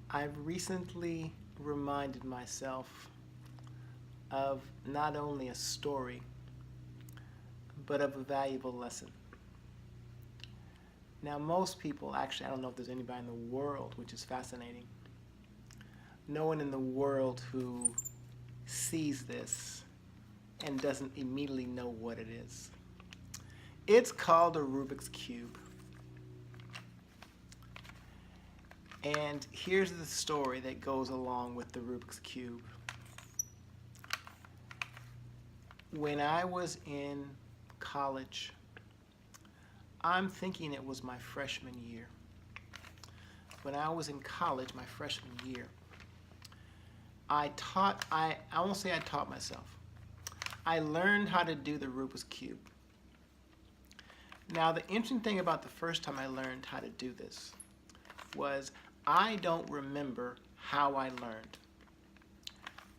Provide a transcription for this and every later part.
I've recently reminded myself of not only a story, but of a valuable lesson. Now, most people, actually, I don't know if there's anybody in the world, which is fascinating, no one in the world who sees this and doesn't immediately know what it is. It's called a Rubik's Cube. And here's the story that goes along with the Rubik's Cube. When I was in college, I'm thinking it was my freshman year. When I was in college, my freshman year, I won't say I taught myself. I learned how to do the Rubik's Cube. Now, the interesting thing about the first time I learned how to do this was I don't remember how I learned.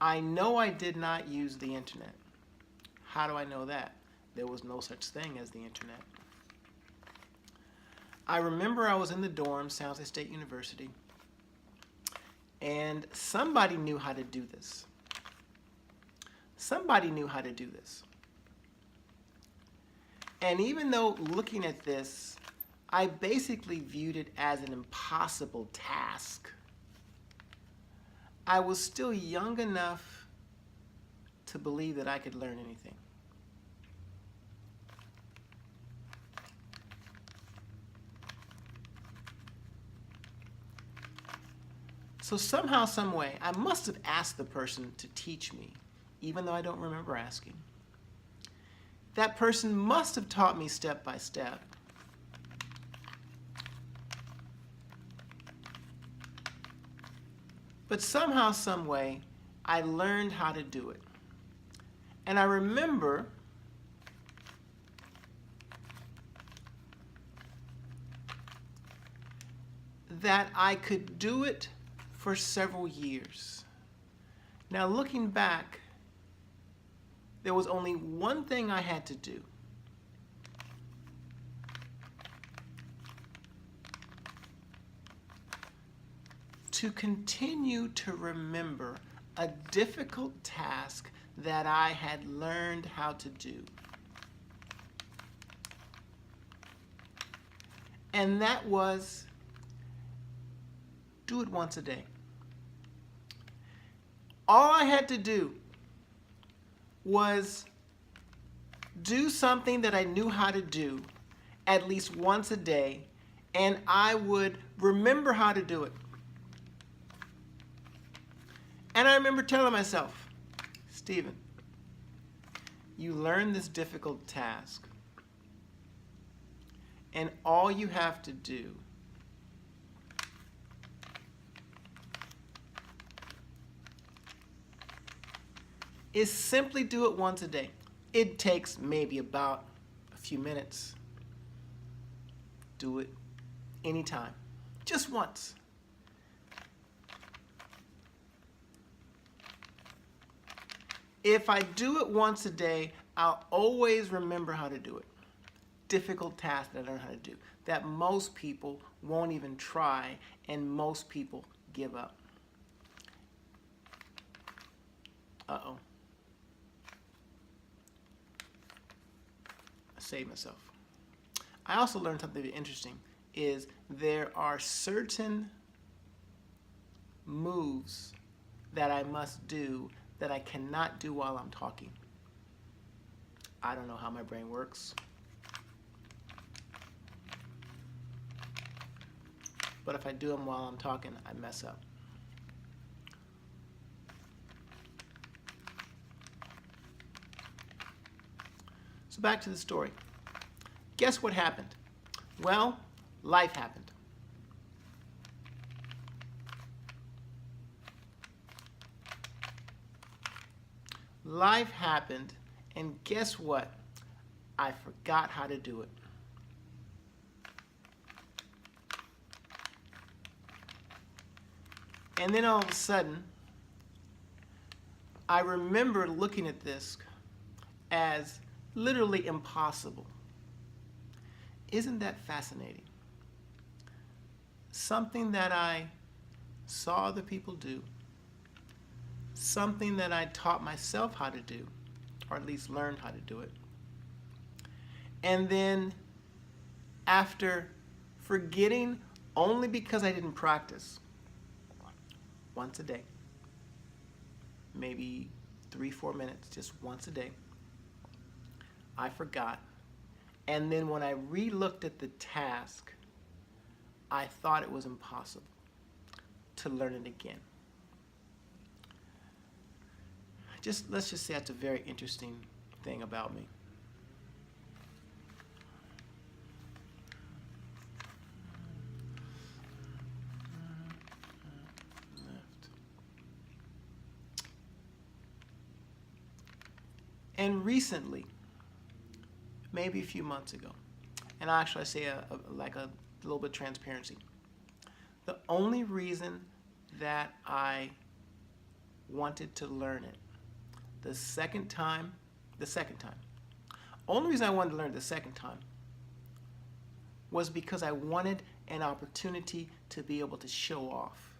I know I did not use the internet. How do I know that? There was no such thing as the internet. I remember I was in the dorm, San Jose State University, and somebody knew how to do this. Somebody knew how to do this. And even though looking at this, I basically viewed it as an impossible task, I was still young enough to believe that I could learn anything. So somehow, some way, I must have asked the person to teach me, even though I don't remember asking. That person must have taught me step by step. But somehow, some way, I learned how to do it. And I remember that I could do it for several years. Now, looking back, there was only one thing I had to do. To continue to remember a difficult task that I had learned how to do. And that was do it once a day. All I had to do was do something that I knew how to do at least once a day, and I would remember how to do it. And I remember telling myself, Stephen, you learned this difficult task, and all you have to do is simply do it once a day. It takes maybe about a few minutes. Do it anytime, just once. If I do it once a day, I'll always remember how to do it. Difficult task that I learned how to do, that most people won't even try, and most people give up. Uh-oh. I saved myself. I also learned something very interesting, is there are certain moves that I must do that I cannot do while I'm talking. I don't know how my brain works. But if I do them while I'm talking, I mess up. So back to the story. Guess what happened? Well, life happened. Life happened, and guess what? I forgot how to do it. And then all of a sudden, I remember looking at this as literally impossible. Isn't that fascinating? Something that I saw other people do, something that I taught myself how to do, or at least learned how to do it. And then after forgetting only because I didn't practice, once a day, maybe 3-4 minutes, just once a day, I forgot. And then when I re-looked at the task, I thought it was impossible to learn it again. Let's just say that's a very interesting thing about me. And recently, maybe a few months ago, and actually I say a little bit of transparency, the only reason that I wanted to learn it the second time, only reason I wanted to learn it the second time was because I wanted an opportunity to be able to show off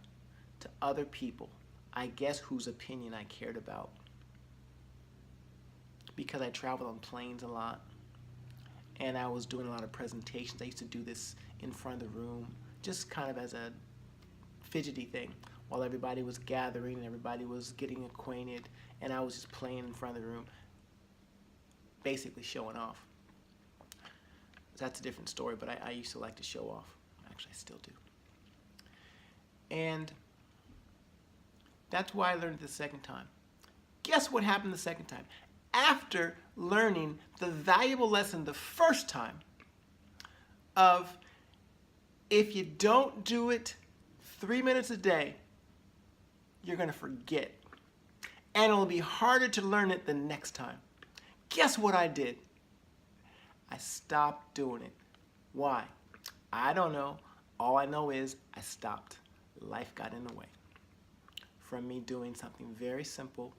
to other people, I guess, whose opinion I cared about. Because I traveled on planes a lot, and I was doing a lot of presentations. I used to do this in front of the room, just kind of as a fidgety thing, while everybody was gathering and everybody was getting acquainted, and I was just playing in front of the room, basically showing off. That's a different story, but I used to like to show off. Actually, I still do. And that's why I learned it the second time. Guess what happened the second time? After learning the valuable lesson the first time of if you don't do it 3 minutes a day, you're going to forget. And it'll be harder to learn it the next time. Guess what I did? I stopped doing it. Why? I don't know. All I know is I stopped. Life got in the way from me doing something very simple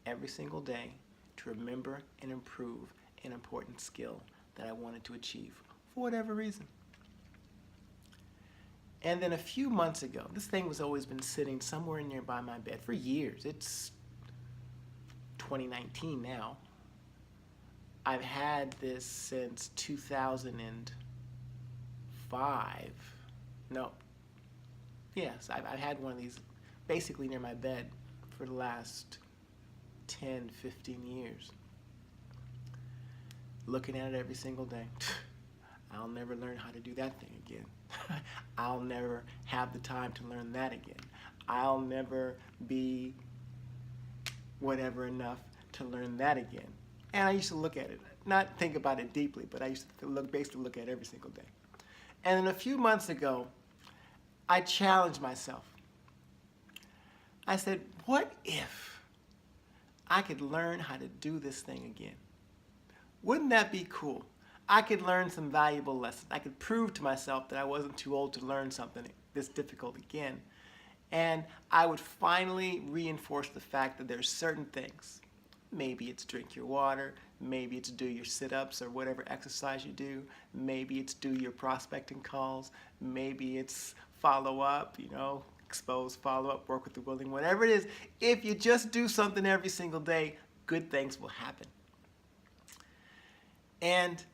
every single day to remember and improve an important skill that I wanted to achieve for whatever reason. And then a few months ago, this thing was always been sitting somewhere nearby my bed for years. It's 2019 now. I've had this since 2005. No. Yes, I've had one of these basically near my bed for the last 10, 15 years. Looking at it every single day. I'll never learn how to do that thing again. I'll never have the time to learn that again. I'll never be whatever enough to learn that again. And I used to look at it, not think about it deeply, but I used to basically look at it every single day. And then a few months ago, I challenged myself. I said, what if I could learn how to do this thing again? Wouldn't that be cool? I could learn some valuable lessons. I could prove to myself that I wasn't too old to learn something this difficult again. And I would finally reinforce the fact that there's certain things. Maybe it's drink your water. Maybe it's do your sit-ups or whatever exercise you do. Maybe it's do your prospecting calls. Maybe it's follow up, expose, follow up, work with the willing, whatever it is. If you just do something every single day, good things will happen. And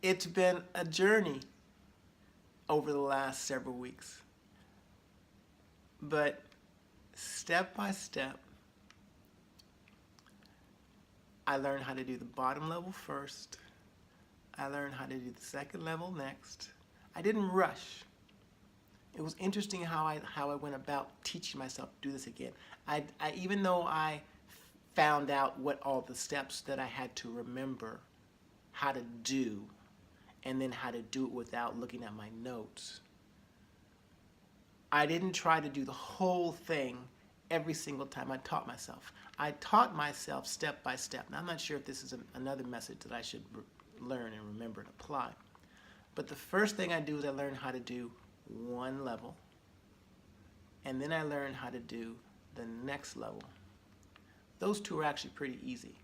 it's been a journey over the last several weeks. But step by step, I learned how to do the bottom level first. I learned how to do the second level next. I didn't rush. It was interesting how I went about teaching myself to do this again. Even though I found out what all the steps that I had to remember how to do, and then how to do it without looking at my notes, I didn't try to do the whole thing every single time I taught myself. I taught myself step by step. Now, I'm not sure if this is another message that I should learn and remember and apply. But the first thing I do is I learn how to do one level. And then I learn how to do the next level. Those two are actually pretty easy.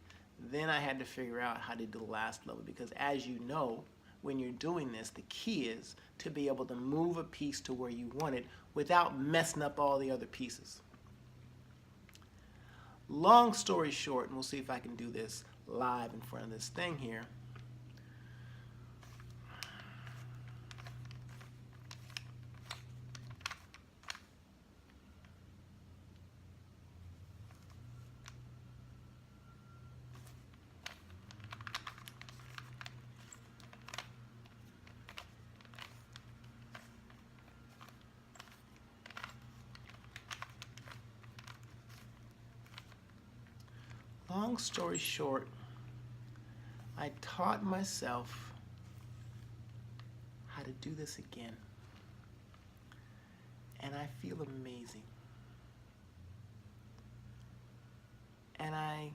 Then I had to figure out how to do the last level because, as you know, when you're doing this, the key is to be able to move a piece to where you want it without messing up all the other pieces. Long story short, and we'll see if I can do this live in front of this thing here. Long story short, I taught myself how to do this again. And I feel amazing. And I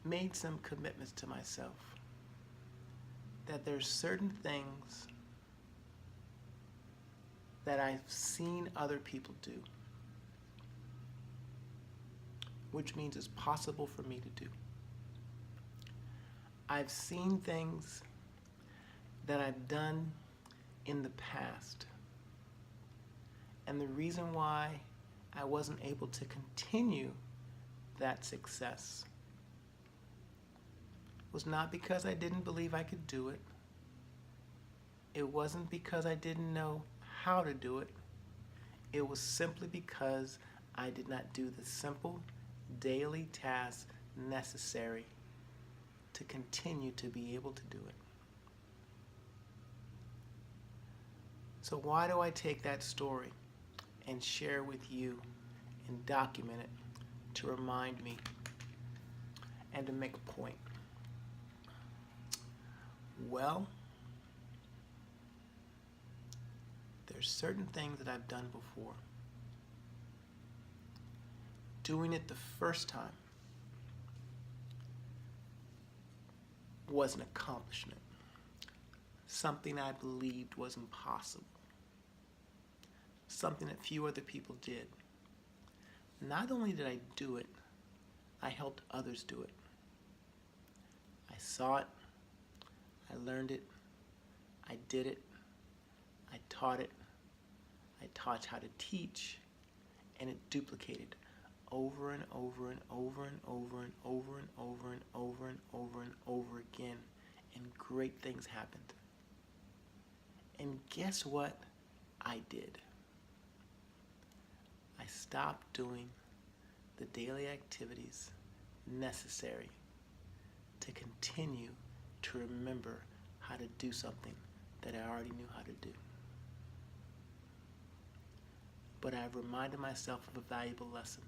made some commitments to myself that there's certain things that I've seen other people do, which means it's possible for me to do. I've seen things that I've done in the past, and the reason why I wasn't able to continue that success was not because I didn't believe I could do it. It wasn't because I didn't know how to do it. It was simply because I did not do the simple daily tasks necessary to continue to be able to do it. So why do I take that story and share with you and document it to remind me and to make a point? Well, there's certain things that I've done before. Doing it the first time was an accomplishment, something I believed was impossible, something that few other people did. Not only did I do it, I helped others do it. I saw it, I learned it, I did it, I taught it, I taught how to teach, and it duplicated over and over and over and over and over and over and over and over and over again, and great things happened. And guess what I did? I stopped doing the daily activities necessary to continue to remember how to do something that I already knew how to do. But I've reminded myself of a valuable lesson.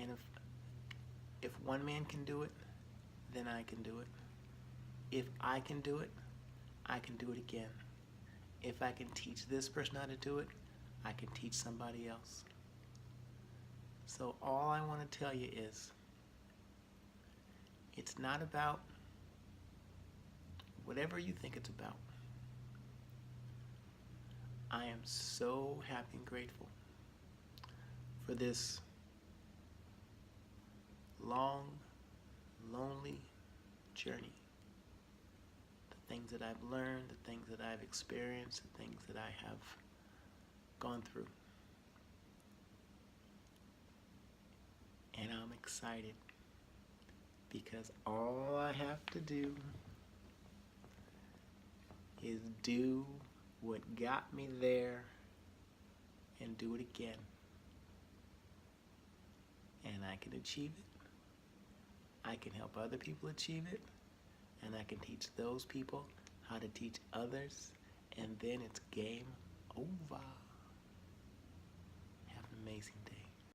And if one man can do it, then I can do it. If I can do it, I can do it again. If I can teach this person how to do it, I can teach somebody else. So all I want to tell you is, it's not about whatever you think it's about. I am so happy and grateful for this long, lonely journey. The things that I've learned, the things that I've experienced, the things that I have gone through. And I'm excited because all I have to do is do what got me there and do it again. And I can achieve it. I can help other people achieve it. And I can teach those people how to teach others. And then it's game over. Have an amazing day.